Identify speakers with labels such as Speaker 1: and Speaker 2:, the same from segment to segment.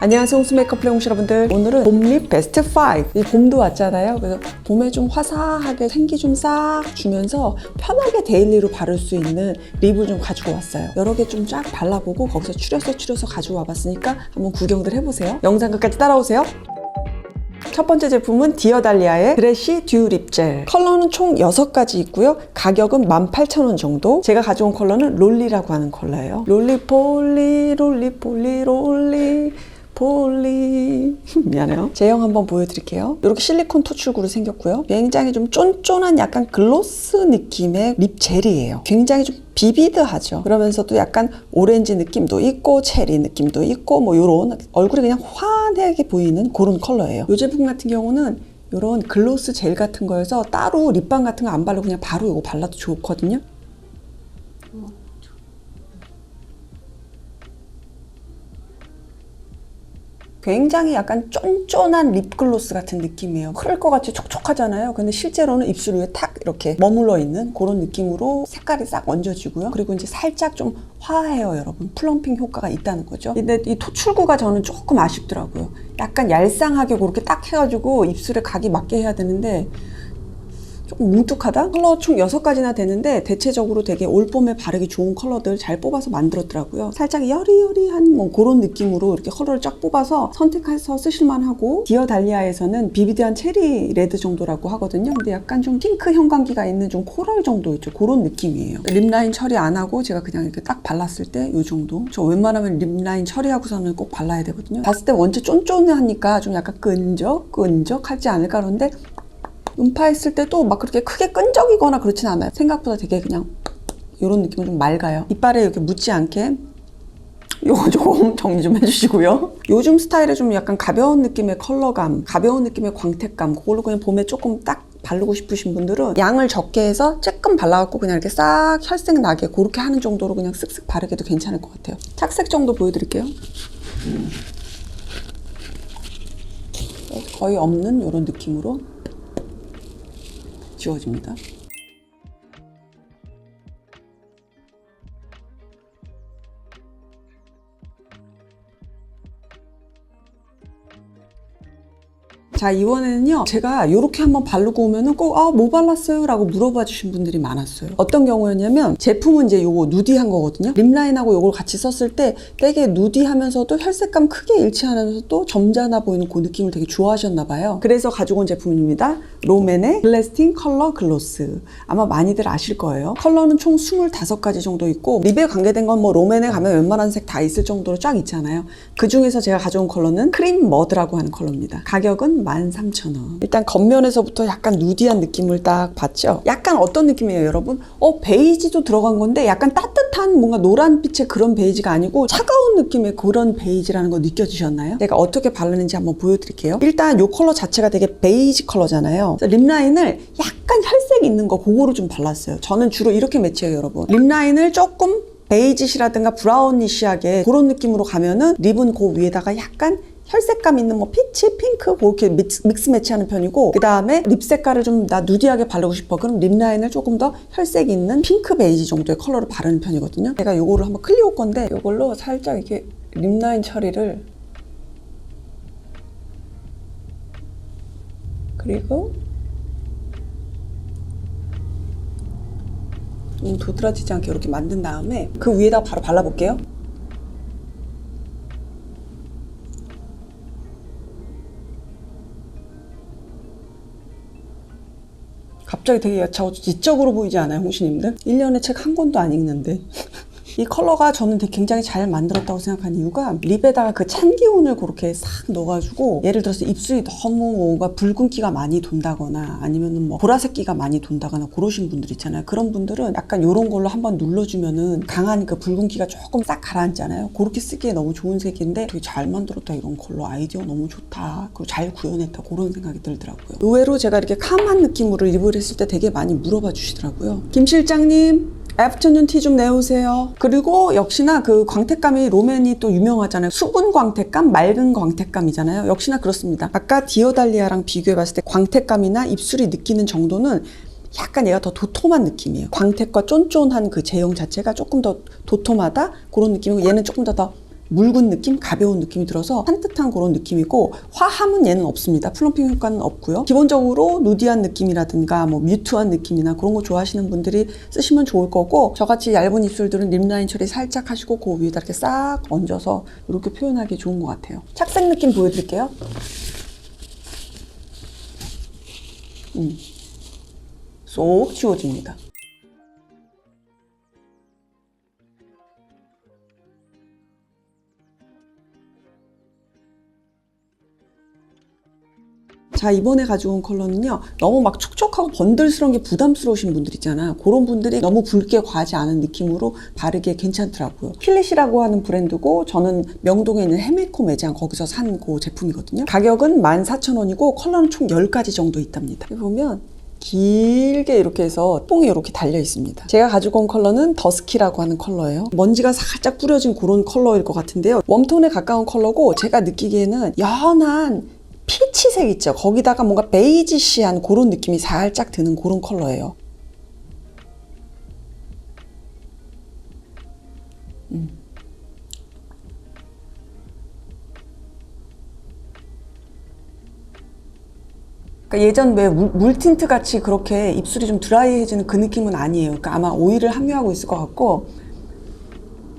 Speaker 1: 안녕하세요, 홍수 메이크업 플레이홍시 여러분들. 오늘은 봄립 베스트 5. 이 봄도 왔잖아요. 그래서 봄에 좀 화사하게 생기 좀 싹 주면서 편하게 데일리로 바를 수 있는 립을 좀 가지고 왔어요. 여러 개 좀 쫙 발라보고 거기서 추려서 가지고 와봤으니까 한번 구경들 해보세요. 영상 끝까지 따라오세요. 첫 번째 제품은 디어달리아의 드레시 듀 립젤. 컬러는 총 6가지 있고요. 가격은 18,000원 정도. 제가 가져온 컬러는 롤리라고 하는 컬러예요. 롤리폴리 롤리폴리 롤리 폴리 미안해요. 제형 한번 보여드릴게요. 이렇게 실리콘 토출구로 생겼고요. 굉장히 좀 쫀쫀한 약간 글로스 느낌의 립 젤이에요. 굉장히 좀 비비드하죠. 그러면서도 약간 오렌지 느낌도 있고 체리 느낌도 있고 뭐 요런 얼굴이 그냥 환하게 보이는 그런 컬러예요. 이 제품 같은 경우는 요런 글로스 젤 같은 거여서 따로 립밤 같은 거 안 바르고 그냥 바로 이거 발라도 좋거든요. 굉장히 약간 쫀쫀한 립글로스 같은 느낌이에요. 흐를 것 같이 촉촉하잖아요. 근데 실제로는 입술 위에 탁 이렇게 머물러 있는 그런 느낌으로 색깔이 싹 얹어지고요. 그리고 이제 살짝 좀 화해요, 여러분. 플럼핑 효과가 있다는 거죠. 근데 이 토출구가 저는 조금 아쉽더라고요. 약간 얄쌍하게 그렇게 딱 해가지고 입술에 각이 맞게 해야 되는데 조금 뭉툭하다? 컬러 총 6가지나 되는데 대체적으로 되게 올봄에 바르기 좋은 컬러들 잘 뽑아서 만들었더라고요. 살짝 여리여리한 뭐 그런 느낌으로 이렇게 컬러를 쫙 뽑아서 선택해서 쓰실만 하고, 디어달리아에서는 비비드한 체리 레드 정도라고 하거든요. 근데 약간 좀 핑크 형광기가 있는 좀 코랄 정도 있죠. 그런 느낌이에요. 립라인 처리 안 하고 제가 그냥 이렇게 딱 발랐을 때 이 정도. 저 웬만하면 립라인 처리하고서는 꼭 발라야 되거든요. 봤을 때 원체 쫀쫀하니까 좀 약간 끈적하지 않을까 그런데 음파했을 때도 막 그렇게 크게 끈적이거나 그렇진 않아요. 생각보다 되게 그냥 이런 느낌은 좀 맑아요. 이빨에 이렇게 묻지 않게 요거 조금 정리 좀 해주시고요. 요즘 스타일에 좀 약간 가벼운 느낌의 컬러감, 가벼운 느낌의 광택감, 그걸로 그냥 봄에 조금 딱 바르고 싶으신 분들은 양을 적게 해서 조금 발라갖고 그냥 이렇게 싹 혈색 나게 그렇게 하는 정도로 그냥 쓱쓱 바르게도 괜찮을 것 같아요. 착색 정도 보여드릴게요. 거의 없는 이런 느낌으로 지워집니다. 자, 이번에는요, 제가 이렇게 한번 바르고 오면은 꼭 뭐 발랐어요? 라고 물어봐 주신 분들이 많았어요. 어떤 경우였냐면, 제품은 이제 요거 누디한 거거든요. 립라인하고 요걸 같이 썼을 때 되게 누디하면서도 혈색감 크게 일치하면서도 점잖아 보이는 그 느낌을 되게 좋아하셨나 봐요. 그래서 가지고 온 제품입니다. 롬앤의 글래스팅 컬러 글로스. 아마 많이들 아실 거예요. 컬러는 총 25가지 정도 있고, 립에 관계된 건 뭐 롬앤에 가면 웬만한 색 다 있을 정도로 쫙 있잖아요. 그 중에서 제가 가져온 컬러는 크림 머드라고 하는 컬러입니다. 가격은 13,000원. 일단 겉면에서부터 약간 누디한 느낌을 딱 봤죠? 약간 어떤 느낌이에요, 여러분? 베이지도 들어간 건데 약간 따뜻한 뭔가 노란빛의 그런 베이지가 아니고 차가운 느낌의 그런 베이지라는 거 느껴지셨나요? 제가 어떻게 바르는지 한번 보여드릴게요. 일단 이 컬러 자체가 되게 베이지 컬러잖아요. 립라인을 약간 혈색 있는 거 그거로 좀 발랐어요. 저는 주로 이렇게 매치해요, 여러분. 립라인을 조금 베이지시라든가 브라우니시하게 그런 느낌으로 가면은 립은 그 위에다가 약간 혈색감 있는 뭐 피치, 핑크 그렇게 믹스 매치하는 편이고, 그 다음에 립 색깔을 좀 나 누디하게 바르고 싶어. 그럼 립 라인을 조금 더 혈색 있는 핑크 베이지 정도의 컬러를 바르는 편이거든요. 제가 요거를 한번 클리오 건데 요걸로 살짝 이렇게 립 라인 처리를, 그리고 좀 도드라지지 않게 이렇게 만든 다음에 그 위에다 바로 발라볼게요. 갑자기 되게 야차고 지적으로 보이지 않아요, 홍시님들? 1년에 책 한 권도 안 읽는데. 이 컬러가 저는 되게 굉장히 잘 만들었다고 생각한 이유가, 립에다가 그 찬 기운을 그렇게 싹 넣어가지고, 예를 들어서 입술이 너무 뭔가 붉은기가 많이 돈다거나 아니면은 뭐 보라색기가 많이 돈다거나 그러신 분들 있잖아요. 그런 분들은 약간 이런 걸로 한번 눌러주면은 강한 그 붉은기가 조금 싹 가라앉잖아요. 그렇게 쓰기에 너무 좋은 색인데 되게 잘 만들었다, 이런 컬러. 아이디어 너무 좋다. 그리고 잘 구현했다. 그런 생각이 들더라고요. 의외로 제가 이렇게 캄한 느낌으로 립을 했을 때 되게 많이 물어봐 주시더라고요. 김 실장님, 애프터눈 티 좀 내오세요. 그리고 역시나 그 광택감이 롬앤이 또 유명하잖아요. 수분 광택감, 맑은 광택감이잖아요. 역시나 그렇습니다. 아까 디어달리아랑 비교해봤을 때 광택감이나 입술이 느끼는 정도는 약간 얘가 더 도톰한 느낌이에요. 광택과 쫀쫀한 그 제형 자체가 조금 더 도톰하다? 그런 느낌이고, 얘는 조금 더 묽은 느낌, 가벼운 느낌이 들어서 산뜻한 그런 느낌이고, 화함은 얘는 없습니다. 플럼핑 효과는 없고요. 기본적으로 누디한 느낌이라든가 뭐 뮤트한 느낌이나 그런 거 좋아하시는 분들이 쓰시면 좋을 거고, 저같이 얇은 입술들은 립라인 처리 살짝 하시고 그 위에다 이렇게 싹 얹어서 이렇게 표현하기 좋은 것 같아요. 착색 느낌 보여드릴게요. 쏙 지워집니다. 자, 이번에 가지고 온 컬러는요, 너무 막 촉촉하고 번들스러운 게 부담스러우신 분들 있잖아. 그런 분들이 너무 붉게 과하지 않은 느낌으로 바르기에 괜찮더라고요. 필릿이라고 하는 브랜드고, 저는 명동에 있는 헤메코 매장 거기서 산 그 제품이거든요. 가격은 14,000원이고 컬러는 총 10가지 정도 있답니다. 여기 보면 길게 이렇게 해서 뽕이 이렇게 달려 있습니다. 제가 가지고 온 컬러는 더스키라고 하는 컬러예요. 먼지가 살짝 뿌려진 그런 컬러일 것 같은데요. 웜톤에 가까운 컬러고, 제가 느끼기에는 연한 피치색 있죠? 거기다가 뭔가 베이지시한 그런 느낌이 살짝 드는 그런 컬러예요. 그러니까 예전 왜 물틴트 같이 그렇게 입술이 좀 드라이해지는 그 느낌은 아니에요. 그러니까 아마 오일을 함유하고 있을 것 같고,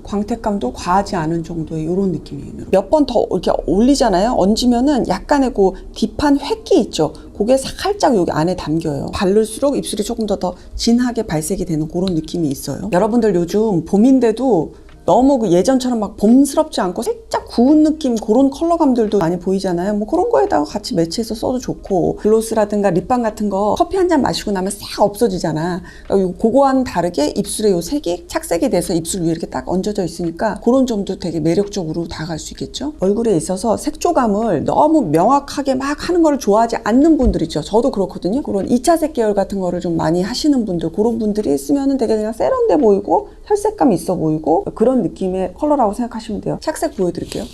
Speaker 1: 광택감도 과하지 않은 정도의 이런 느낌이에요. 몇 번 더 이렇게 올리잖아요. 얹으면은 약간의 그 딥한 획기 있죠. 그게 살짝 여기 안에 담겨요. 바를수록 입술이 조금 더 진하게 발색이 되는 그런 느낌이 있어요. 여러분들 요즘 봄인데도 너무 그 예전처럼 막 봄스럽지 않고 살짝 구운 느낌 그런 컬러감들도 많이 보이잖아요. 뭐 그런 거에다가 같이 매치해서 써도 좋고, 글로스라든가 립밤 같은 거 커피 한 잔 마시고 나면 싹 없어지잖아. 그거와는 다르게 입술에 요 색이 착색이 돼서 입술 위에 이렇게 딱 얹어져 있으니까 그런 점도 되게 매력적으로 다가갈 수 있겠죠. 얼굴에 있어서 색조감을 너무 명확하게 막 하는 걸 좋아하지 않는 분들 있죠. 저도 그렇거든요. 그런 2차색 계열 같은 거를 좀 많이 하시는 분들, 그런 분들이 쓰면은 되게 그냥 세련돼 보이고 혈색감 있어 보이고 그런 느낌의 컬러라고 생각하시면 돼요. 착색 보여드릴게요.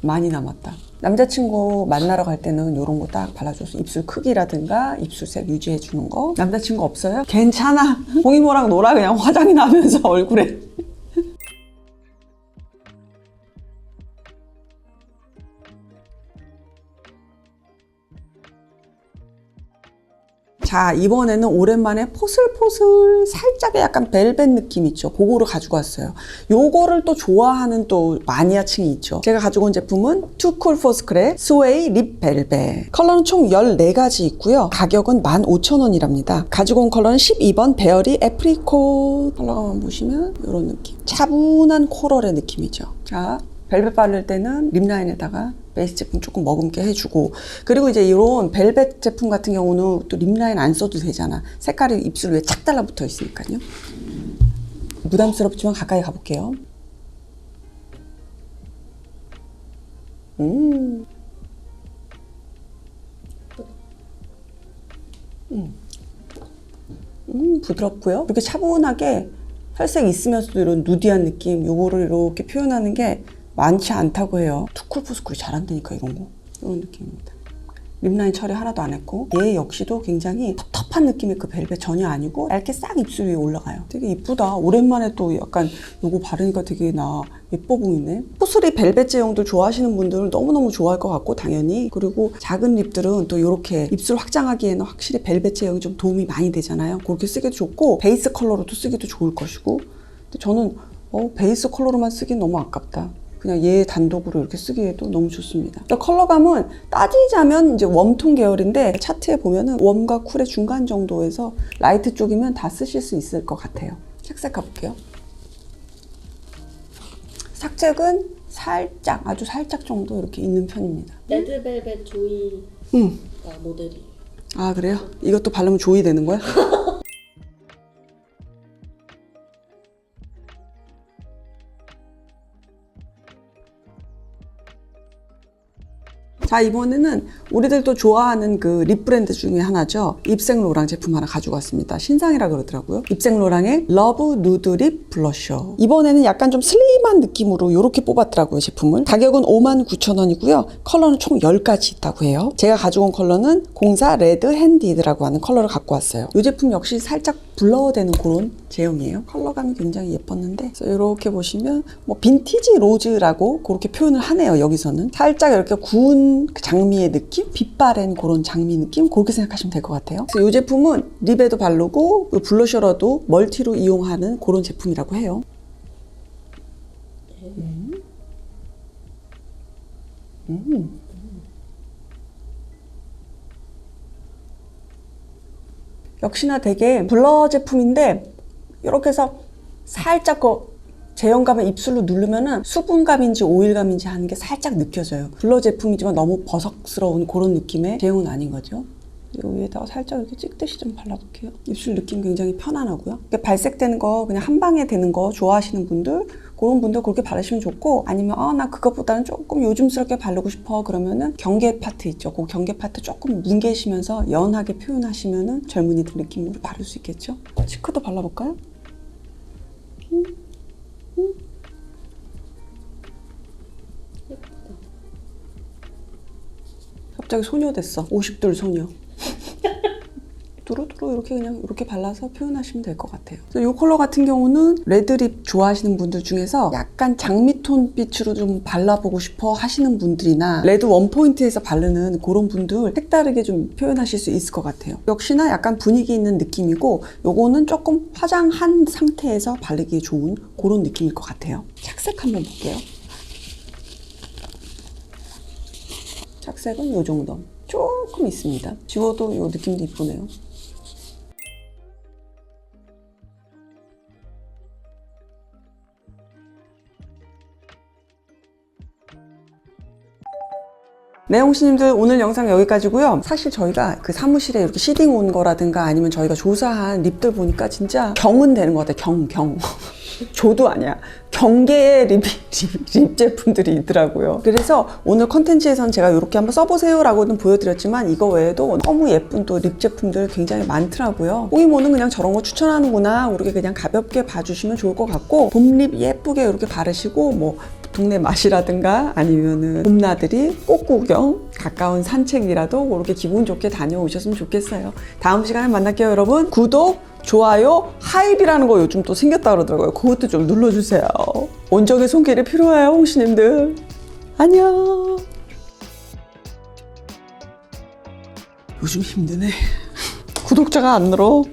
Speaker 1: 많이 남았다. 남자친구 만나러 갈 때는 이런 거 딱 발라줘서 입술 크기라든가 입술색 유지해주는 거. 남자친구 없어요? 괜찮아. 봉이모랑 놀아. 그냥 화장이 나면서 얼굴에. 자, 이번에는 오랜만에 포슬포슬 살짝의 약간 벨벳 느낌 있죠. 그거를 가지고 왔어요. 요거를 또 좋아하는 또 마니아층이 있죠. 제가 가지고 온 제품은 Too Cool for Scrap 스웨이 립 벨벳. 컬러는 총 14가지 있고요. 가격은 15,000원이랍니다. 가지고 온 컬러는 12번 베어리 애프리콧. 컬러만 보시면 이런 느낌. 차분한 코럴의 느낌이죠. 자, 벨벳 바를 때는 립라인에다가 베이스 제품 조금 머금게 해주고, 그리고 이제 이런 벨벳 제품 같은 경우는 또 립라인 안 써도 되잖아. 색깔이 입술 위에 착 달라붙어 있으니까요. 부담스럽지만 가까이 가볼게요. 부드럽고요. 이렇게 차분하게 혈색 있으면서도 이런 누디한 느낌, 요거를 이렇게 표현하는 게 많지 않다고 해요. 투쿨포스쿨이 잘한다니까 이런 거. 이런 느낌입니다. 립라인 처리 하나도 안 했고, 얘 역시도 굉장히 텁텁한 느낌의 그 벨벳 전혀 아니고 얇게 싹 입술 위에 올라가요. 되게 이쁘다. 오랜만에 또 약간 요거 바르니까 되게 예뻐 보이네. 포슬이 벨벳 제형들 좋아하시는 분들은 너무너무 좋아할 것 같고, 당연히. 그리고 작은 립들은 또 이렇게 입술 확장하기에는 확실히 벨벳 제형이 좀 도움이 많이 되잖아요. 그렇게 쓰기도 좋고 베이스 컬러로도 쓰기도 좋을 것이고. 근데 저는 베이스 컬러로만 쓰긴 너무 아깝다. 그냥 얘 단독으로 이렇게 쓰기에도 너무 좋습니다. 그러니까 컬러감은 따지자면 이제 웜톤 계열인데, 차트에 보면은 웜과 쿨의 중간 정도에서 라이트 쪽이면 다 쓰실 수 있을 것 같아요. 색색 가볼게요. 살색은 살짝, 아주 살짝 정도 이렇게 있는 편입니다.
Speaker 2: 레드벨벳 조이 모델이.
Speaker 1: 아, 그래요? 이것도 바르면 조이 되는 거야? 자, 이번에는 우리들도 좋아하는 그 립 브랜드 중에 하나죠. 입생로랑 제품 하나 가지고 왔습니다. 신상이라 그러더라고요. 입생로랑의 러브 누드 립 블러셔. 이번에는 약간 좀 슬림한 느낌으로 이렇게 뽑았더라고요, 제품을. 가격은 59,000원이고요. 컬러는 총 10가지 있다고 해요. 제가 가지고 온 컬러는 04 레드 핸디드라고 하는 컬러를 갖고 왔어요. 이 제품 역시 살짝 블러되는 그런 제형이에요. 컬러감이 굉장히 예뻤는데 그래서 이렇게 보시면 뭐 빈티지 로즈라고 그렇게 표현을 하네요. 여기서는 살짝 이렇게 구운 장미의 느낌? 빛바랜 그런 장미 느낌? 그렇게 생각하시면 될 것 같아요. 그래서 이 제품은 립에도 바르고 블러셔로도 멀티로 이용하는 그런 제품이라고 해요. 역시나 되게 블러 제품인데 이렇게 해서 살짝 제형감을 입술로 누르면은 수분감인지 오일감인지 하는 게 살짝 느껴져요. 블러 제품이지만 너무 버석스러운 그런 느낌의 제형은 아닌 거죠. 이 위에다가 살짝 이렇게 찍듯이 좀 발라볼게요. 입술 느낌 굉장히 편안하고요. 발색되는 거 그냥 한 방에 되는 거 좋아하시는 분들 그런 분들 그렇게 바르시면 좋고 아니면 나 그것보다는 조금 요즘스럽게 바르고 싶어 그러면은 경계 파트 있죠. 그 경계 파트 조금 뭉개시면서 연하게 표현하시면은 젊은이들 느낌으로 바를 수 있겠죠. 치크도 발라볼까요? 갑자기 소녀 됐어. 50돌 소녀. 두루두루 이렇게 그냥 이렇게 발라서 표현하시면 될 것 같아요. 그래서 이 컬러 같은 경우는 레드립 좋아하시는 분들 중에서 약간 장미톤 빛으로 좀 발라보고 싶어 하시는 분들이나 레드 원포인트에서 바르는 그런 분들 색다르게 좀 표현하실 수 있을 것 같아요. 역시나 약간 분위기 있는 느낌이고 요거는 조금 화장한 상태에서 바르기 좋은 그런 느낌일 것 같아요. 착색 한번 볼게요. 착색은 이 정도. 조금 있습니다. 지워도 이 느낌도 이쁘네요. 네, 홍시님들 오늘 영상 여기까지고요. 사실 저희가 그 사무실에 이렇게 시딩 온 거라든가 아니면 저희가 조사한 립들 보니까 진짜 경은 되는 것 같아요. 경. 조도 아니야. 경계의 립 제품들이 있더라고요. 그래서 오늘 컨텐츠에선 제가 이렇게 한번 써보세요 라고는 보여드렸지만 이거 외에도 너무 예쁜 또 립 제품들 굉장히 많더라고요. 호이모는 그냥 저런 거 추천하는구나. 우리가 그냥 가볍게 봐주시면 좋을 것 같고 봄립 예쁘게 이렇게 바르시고 뭐 동네 맛이라든가 아니면은 봄나들이 꽃구경 가까운 산책이라도 그렇게 기분 좋게 다녀오셨으면 좋겠어요. 다음 시간에 만날게요, 여러분. 구독, 좋아요, 하이비라는 거 요즘 또 생겼다 그러더라고요. 그것도 좀 눌러주세요. 온정의 손길이 필요해요, 홍시님들. 안녕. 요즘 힘드네. 구독자가 안 늘어.